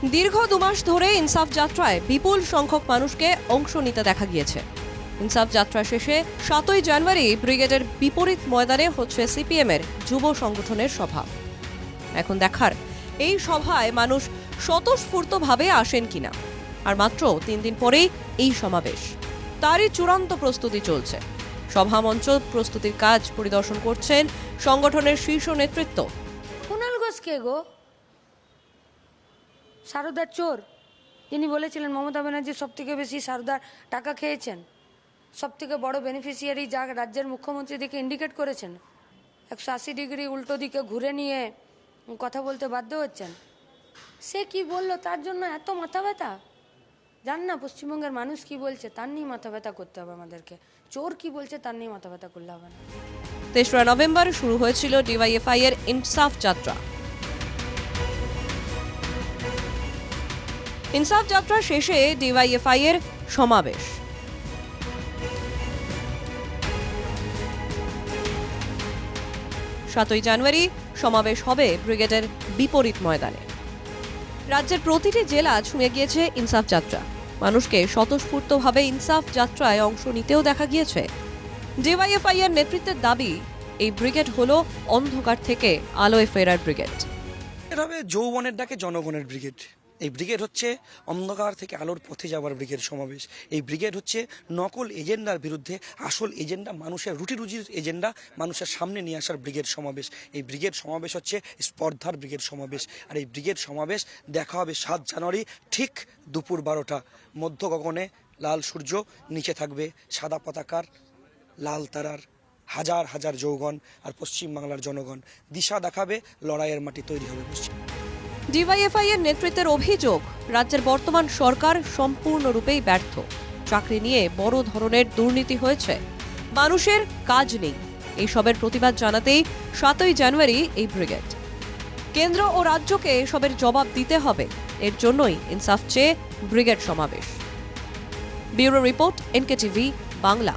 দীর্ঘ 2 মাস ধরে ইনসাফ যাত্রায় বিপুল সংখ্যক মানুষকে অংশ নিতে দেখা গিয়েছে। ইনসাফ যাত্রা শেষে 7ই জানুয়ারি ব্রিগেডের বিপরীত ময়দানে হচ্ছে সিপিএমের যুব সংগঠনের সভা। এখন দেখার এই সভায় মানুষ স্বতঃস্ফূর্তভাবে আসেন কিনা। আর মাত্র 3 দিন পরেই এই সমাবেশ, তারই চূড়ান্ত প্রস্তুতি চলছে। সভামঞ্চ প্রস্তুতির কাজ পরিদর্শন করছেন সংগঠনের শীর্ষ নেতৃত্ব। কুণাল ঘোষ কে গো? সারদার চোর, তিনি বলেছিলেন মমতা ব্যানার্জি সব থেকে বেশি সারদার টাকা খেয়েছেন, সব থেকে বড় বেনিফিশিয়ারি যা রাজ্যের মুখ্যমন্ত্রী দিকে ইন্ডিকেট করেছেন, 180 ডিগ্রি উল্টো দিকে ঘুরে নিয়ে কথা বলতে বাধ্য হচ্ছেন। সে কি বলল তার জন্য এত মাথা ব্যথা? জান না পশ্চিমবঙ্গের মানুষ কি বলছে তার নিয়ে মাথা ব্যথা করতে হবে আমাদেরকে, চোর কি বলছে তার নিয়ে মাথা ব্যথা করলে হবে না। 3রা নভেম্বর শুরু হয়েছিল ডিওয়াইএফআই এর ইনসাফ যাত্রা। ইনসাফ যাত্রা শেষে ডিওয়াইএফআই এর সমাবেশ। সাতই জানুয়ারি সমাবেশ হবে ব্রিগেডের বিপরীত ময়দানে। রাজ্যের প্রতিটি জেলা ছুঁয়ে গিয়েছে ইনসাফ যাত্রা। মানুষকে স্বতঃস্ফূর্তভাবে ইনসাফ যাত্রায় অংশ নিতেও দেখা গিয়েছে। ডিওয়াইএফআই এর নেতৃত্বের দাবি, এই ব্রিগেড হলো অন্ধকার থেকে আলোয় ফেরার ব্রিগেড। এটা হবে যৌবনের ডাকে জনগণের ব্রিগেড। এই ব্রিগেড হচ্ছে অন্ধকার থেকে আলোর পথে যাওয়ার ব্রিগেড সমাবেশ। এই ব্রিগেড হচ্ছে নকল এজেন্ডার বিরুদ্ধে আসল এজেন্ডা, মানুষের রুটির এজেন্ডা মানুষের সামনে নিয়ে আসার ব্রিগেড সমাবেশ। এই ব্রিগেড সমাবেশ হচ্ছে স্পর্ধার ব্রিগেড সমাবেশ। আর এই ব্রিগেড সমাবেশ দেখা হবে 7 জানুয়ারি ঠিক দুপুর 12টা। মধ্য গগনে লাল সূর্য, নিচে থাকবে সাদা পতাকার লাল তারার হাজার হাজার যৌবন, আর পশ্চিমবাংলার জনগণ দিশা দেখাবে, লড়াইয়ের মাটি তৈরি হবে পশ্চিম। ডিওয়াইএফআই এর নেতৃত্বের অভিযোগ, রাজ্যের বর্তমান সরকার সম্পূর্ণরূপেই ব্যর্থ। চাকরি নিয়ে বড় ধরনের দুর্নীতি হয়েছে, মানুষের কাজ নেই। এইসবের প্রতিবাদ জানাতেই 7ই জানুয়ারি এই ব্রিগেড। কেন্দ্র ও রাজ্যকে এসবের জবাব দিতে হবে, এর জন্যই ইনসাফ চেয়ে ব্রিগেড সমাবেশ। Bureau report, NKTV Bangla.